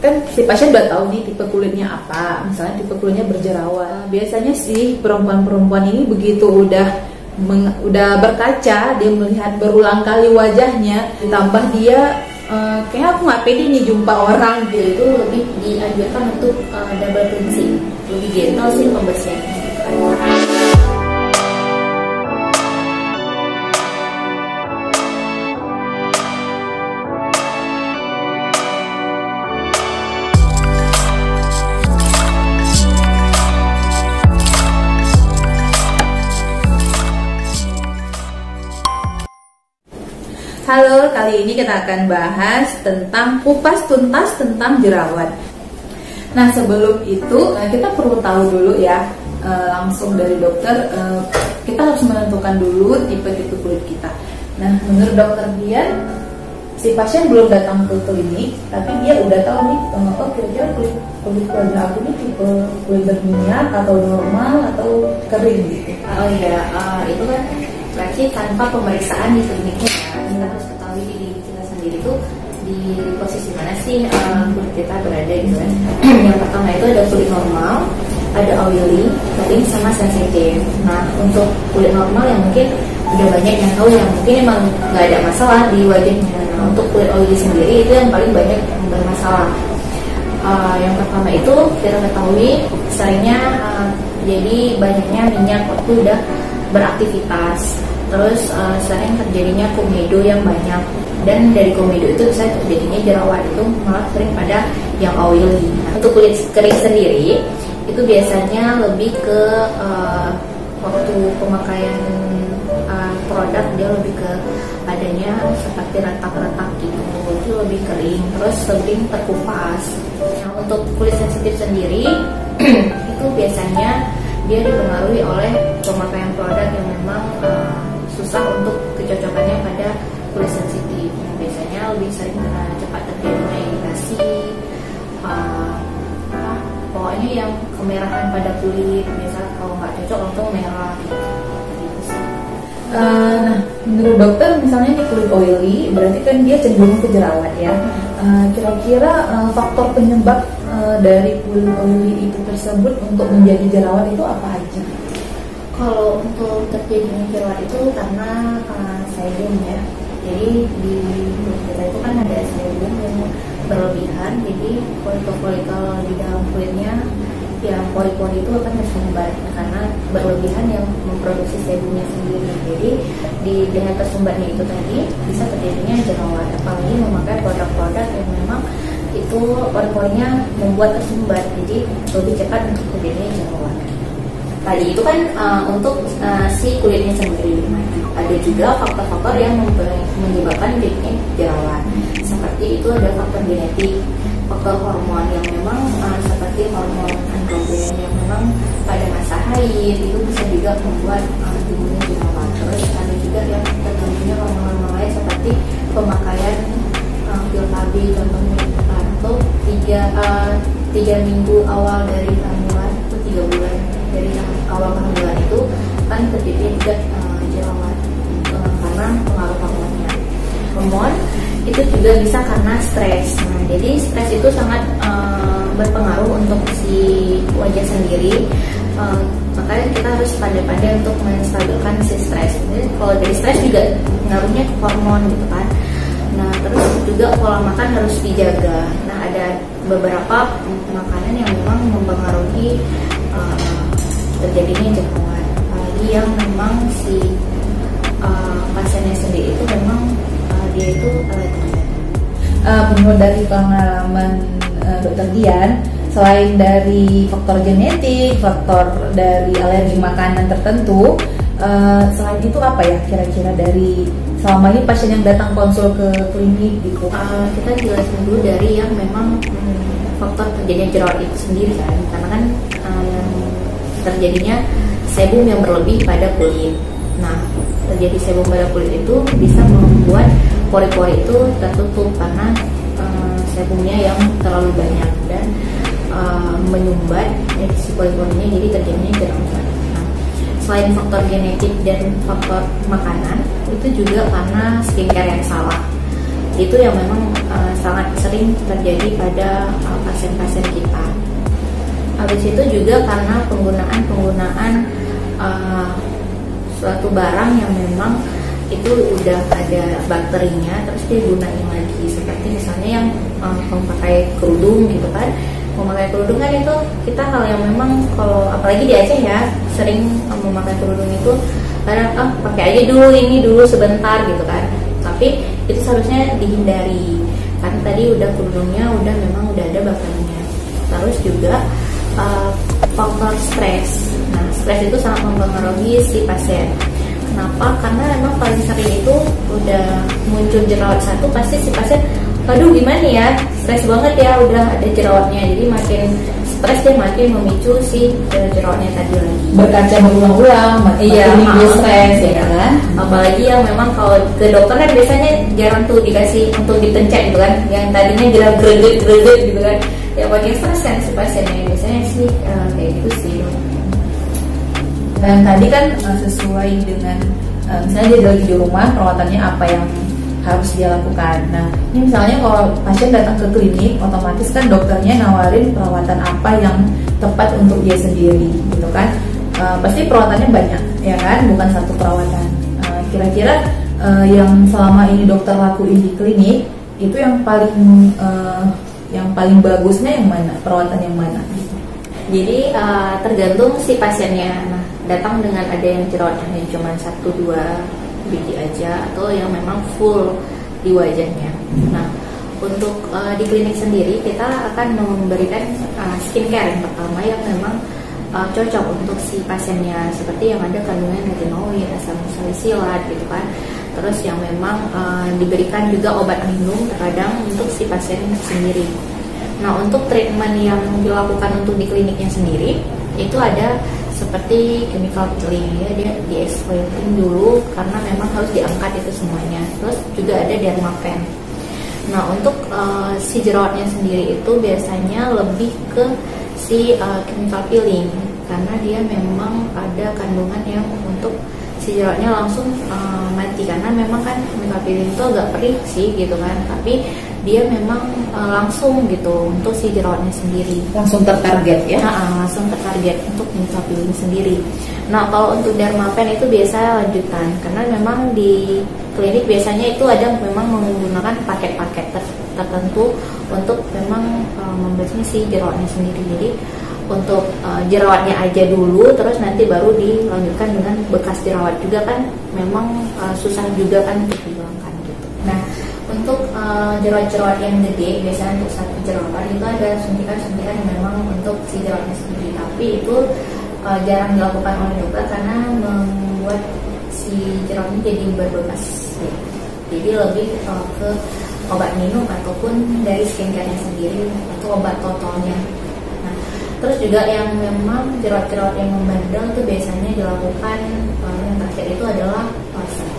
kan si pasien udah tahu nih tipe kulitnya apa, misalnya tipe kulitnya berjerawat. Biasanya sih perempuan-perempuan ini begitu udah berkaca, dia melihat berulang kali wajahnya, ditambah dia kayak aku nggak pede nih jumpa orang gitu. Itu lebih dianjurkan untuk double cleansing, lebih gentle sih pembersihannya. Halo, kali ini kita akan bahas tentang kupas tuntas tentang jerawat. Nah, sebelum itu kita perlu tahu dulu ya, langsung dari dokter, kita harus menentukan dulu tipe-tipe kulit kita. Nah, menurut dokter Dian, si pasien belum datang ke klinik, tapi dia udah tahu nih, oh kira-kira kulit wajah aku nih tipe kulit berminyak atau normal atau kering gitu. Oh iya, itu kan berarti tanpa pemeriksaan di kliniknya. Kita harus ketahui di diri kita sendiri tuh di posisi mana sih kulit kita berada gitu kan. Yang pertama itu ada kulit normal, ada oily, kering, sama sensitif. Nah, untuk kulit normal yang mungkin udah banyak yang tahu, yang mungkin emang nggak ada masalah di wajahnya. Nah, untuk kulit oily sendiri itu yang paling banyak yang bermasalah. Yang pertama itu kita ketahui seringnya jadi banyaknya minyak waktu udah beraktivitas. Terus sering terjadinya komedo yang banyak, dan dari komedo itu bisa terjadinya jerawat, itu malah sering pada yang oily. Nah, untuk kulit kering sendiri itu biasanya lebih ke waktu pemakaian produk, dia lebih ke adanya seperti retak-retak gitu, itu lebih kering, terus sering terkupas. Nah, untuk kulit sensitif sendiri itu biasanya dia dipengaruhi oleh pemakaian produk yang memang susah untuk kecocokannya pada kulit sensitif. Nah, biasanya lebih sering cepat terjadinya iritasi, pokoknya yang kemerahan pada kulit, biasa kalau nggak cocok langsung merah gitu. Nah, menurut dokter misalnya di kulit oily, berarti kan dia cenderung ke jerawat ya. Kira-kira faktor penyebab dari kulit oily itu tersebut untuk menjadi jerawat itu apa aja? Kalau untuk terjadinya jerawat itu karena sebum ya. Jadi di kulit kita itu kan ada sebum yang berlebihan, jadi folikel-folikel di dalam kulitnya yang pori-pori itu akan tersumbat karena berlebihan yang memproduksi sebumnya sendiri. Jadi dengan tersumbatnya itu tadi bisa terjadinya jerawat, apalagi memakai produk-produk yang memang itu pori-porinya membuat tersumbat, jadi lebih cepat untuk terjadinya jerawat. Tadi itu kan untuk si kulitnya sendiri. Ada juga faktor-faktor yang menyebabkan kulitnya jerawat. Seperti itu ada faktor genetik, faktor hormon yang memang seperti hormon androgen yang memang pada masa haid itu bisa juga membuat tubuhnya jerawat. Terus ada juga yang tertentunya hormon-hormon lain seperti pemakaian pil KB contohnya, atau 3 minggu awal dari kehamilan atau 3 bulan dari awal kehamilan itu kan terjadi juga jerawat karena pengaruh hormonnya. Hormon itu juga bisa karena stres. Nah, jadi stres itu sangat berpengaruh untuk si wajah sendiri. Makanya kita harus pandai-pandai untuk menstabilkan si stres. Jadi kalau dari stres juga pengaruhnya ke hormon gitu kan. Nah, terus juga pola makan harus dijaga. Nah, ada beberapa makanan yang memang mempengaruhi terjadinya jerawat. Apalagi yang memang si pasiennya sendiri itu memang dia itu menurut dari pengalaman dokter Dian, selain dari faktor genetik, faktor dari alergi makanan tertentu, selain itu apa ya kira-kira dari selama ini pasien yang datang konsul ke klinik gitu? Kita jelasin dulu dari yang memang faktor terjadinya jerawat itu sendiri kan, karena kan yang terjadinya sebum yang berlebih pada kulit. Nah, terjadi sebum pada kulit itu bisa membuat pori-pori itu tertutup karena sebumnya yang terlalu banyak dan menyumbat si pori-porinya, jadi terjadinya jerawat. Nah, selain faktor genetik dan faktor makanan, itu juga karena skincare yang salah. itu yang memang sangat sering terjadi pada pasien-pasien kita. Habis itu juga karena penggunaan suatu barang yang memang itu udah ada bakterinya terus dia gunain lagi, seperti misalnya yang memakai kerudung gitu kan. Memakai kerudung kan itu kita hal yang memang kalau apalagi di Aceh ya sering memakai kerudung itu kadang pakai aja dulu ini dulu sebentar gitu kan, tapi itu seharusnya dihindari karena tadi udah kerudungnya memang udah ada bakterinya. Terus juga faktor stres. Nah, stres itu sangat mempengaruhi si pasien. Kenapa? Karena memang paling sering itu udah muncul jerawat satu pasti si pasien, aduh gimana ya, stres banget ya udah ada jerawatnya, jadi makin stres dia makin memicu si jerawatnya tadi lagi. Berkaca berulang-ulang, makin stres ya kan. Apalagi yang memang kalau ke dokter kan biasanya jarang tuh dikasih untuk dipencet gitu kan, yang tadinya jerawat greget gitu kan, ya makin stres kan si pasiennya biasanya sih kayak gitu sih. Dan tadi kan sesuai dengan misalnya dia lagi di rumah, perawatannya apa yang harus dia lakukan. Nah, ini misalnya kalau pasien datang ke klinik, otomatis kan dokternya nawarin perawatan apa yang tepat untuk dia sendiri, gitu kan? Pasti perawatannya banyak, ya kan? Bukan satu perawatan. Kira-kira yang selama ini dokter lakuin di klinik itu yang paling bagusnya yang mana? Perawatan yang mana? Gitu. Jadi tergantung si pasiennya. Nah, datang dengan ada yang jerawatnya cuma 1-2 biji aja atau yang memang full di wajahnya. Nah, untuk di klinik sendiri kita akan memberikan skincare yang pertama yang memang cocok untuk si pasiennya, seperti yang ada kandungan retinoid, asam salisilat gitu kan. Terus yang memang diberikan juga obat minum terkadang untuk si pasien sendiri. Nah, untuk treatment yang dilakukan untuk di kliniknya sendiri itu ada seperti chemical peeling ya, dia di exfoliating dulu karena memang harus diangkat itu semuanya. Terus juga ada dermapen. Nah, untuk si jerawatnya sendiri itu biasanya lebih ke si chemical peeling karena dia memang ada kandungan yang untuk si jerawatnya langsung mati, karena memang kan chemical peeling itu agak perih sih gitu kan, tapi dia memang langsung gitu untuk si jerawatnya sendiri. Langsung tertarget ya? Langsung tertarget untuk chemical peeling sendiri. Nah, kalau untuk dermapen itu biasa lanjutan, karena memang di klinik biasanya itu ada memang menggunakan paket-paket tertentu untuk memang membersihkan si jerawatnya sendiri. Jadi untuk jerawatnya aja dulu, terus nanti baru dilanjutkan dengan bekas jerawat juga kan memang susah juga kan untuk dihilangkan gitu. Nah, untuk jerawat-jerawat yang gede, biasanya untuk satu jerawat itu ada suntikan-suntikan yang memang untuk si jerawatnya sendiri, tapi itu jarang dilakukan oleh dokter karena membuat si jerawatnya jadi berbekas. Jadi lebih ke obat minum ataupun dari skincare-nya sendiri atau obat totalnya. Nah, terus juga yang memang jerawat-jerawat yang membandel itu biasanya dilakukan yang terakhir itu adalah laser.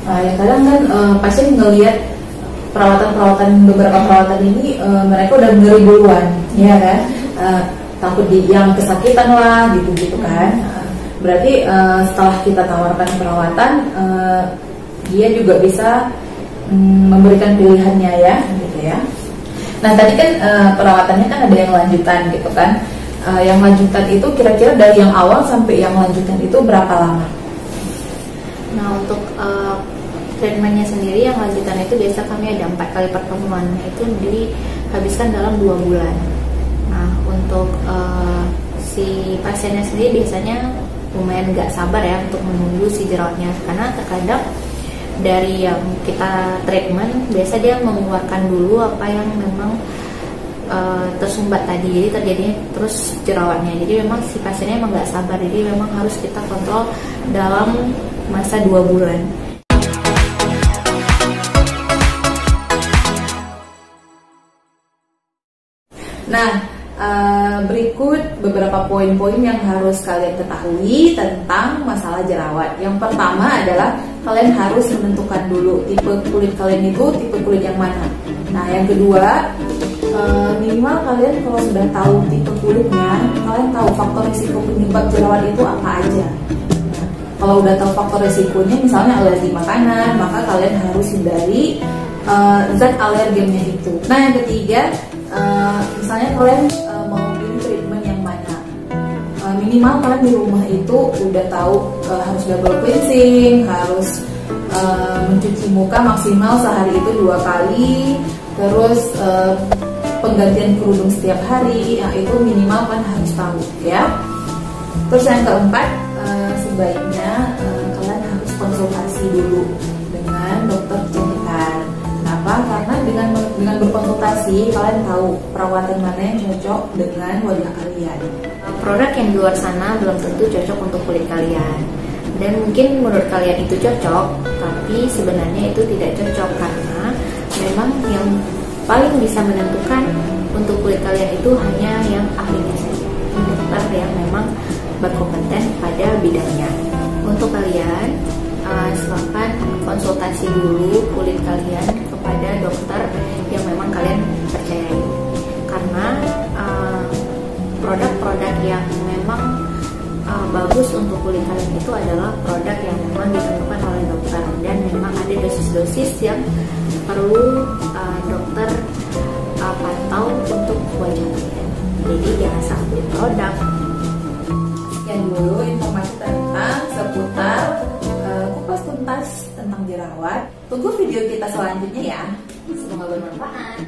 Ya kadang kan pasien ngelihat beberapa perawatan ini mereka udah ngeri duluan, ya kan? Takut yang kesakitan lah gitu kan. Berarti setelah kita tawarkan perawatan, dia juga bisa memberikan pilihannya ya, gitu ya. Nah, tadi kan perawatannya kan ada yang lanjutan gitu kan. Yang lanjutan itu kira-kira dari yang awal sampai yang lanjutan itu berapa lama? Nah, untuk treatmentnya sendiri yang lanjutan itu biasa kami ada 4 kali pertemuan, itu dihabiskan dalam 2 bulan. Nah, untuk si pasiennya sendiri biasanya lumayan gak sabar ya untuk menunggu si jerawatnya, karena terkadang dari yang kita treatment biasa dia mengeluarkan dulu apa yang memang tersumbat tadi, jadi terjadinya terus jerawatnya. Jadi memang si pasiennya emang gak sabar, jadi memang harus kita kontrol dalam masa 2 bulan. Nah, berikut beberapa poin-poin yang harus kalian ketahui tentang masalah jerawat. Yang pertama adalah kalian harus menentukan dulu tipe kulit kalian itu tipe kulit yang mana. Nah, yang kedua, minimal kalian kalau sudah tahu tipe kulitnya, kalian tahu faktor risiko penyebab jerawat itu apa aja. Nah, Kalau udah tahu faktor resikonya, misalnya alergi makanan, maka kalian harus hindari zat alergennya itu. Nah, yang ketiga, misalnya kalian mau pilih treatment yang mana, minimal kalian di rumah itu udah tahu harus double cleansing, harus mencuci muka maksimal sehari itu 2 kali, terus penggantian kerudung setiap hari, nah itu minimal kan harus tahu ya. Terus yang keempat, sebaiknya kalian harus konsultasi dulu dengan dokter kecantikan. Kenapa? Karena dengan berkonsultasi kalian tahu perawatan mana yang cocok dengan wajah kalian. Produk yang di luar sana belum tentu cocok untuk kulit kalian. Dan mungkin menurut kalian itu cocok, tapi sebenarnya itu tidak cocok karena memang yang paling bisa menentukan untuk kulit kalian itu hanya yang ahlinya saja, dokter yang memang berkompeten pada bidangnya. Untuk kalian, silakan konsultasi dulu kulit kalian kepada dokter yang memang kalian percayai. Karena produk-produk yang memang bagus untuk kulit kalian itu adalah produk yang memang ditentukan oleh dokter, dan memang ada dosis-dosis yang perlu dokter pantau untuk wajah kalian. Jadi jangan salah beli produk. Sekian dulu informasi tentang seputar kupas tuntas tentang jerawat. Tunggu video kita selanjutnya ya. Semoga bermanfaat.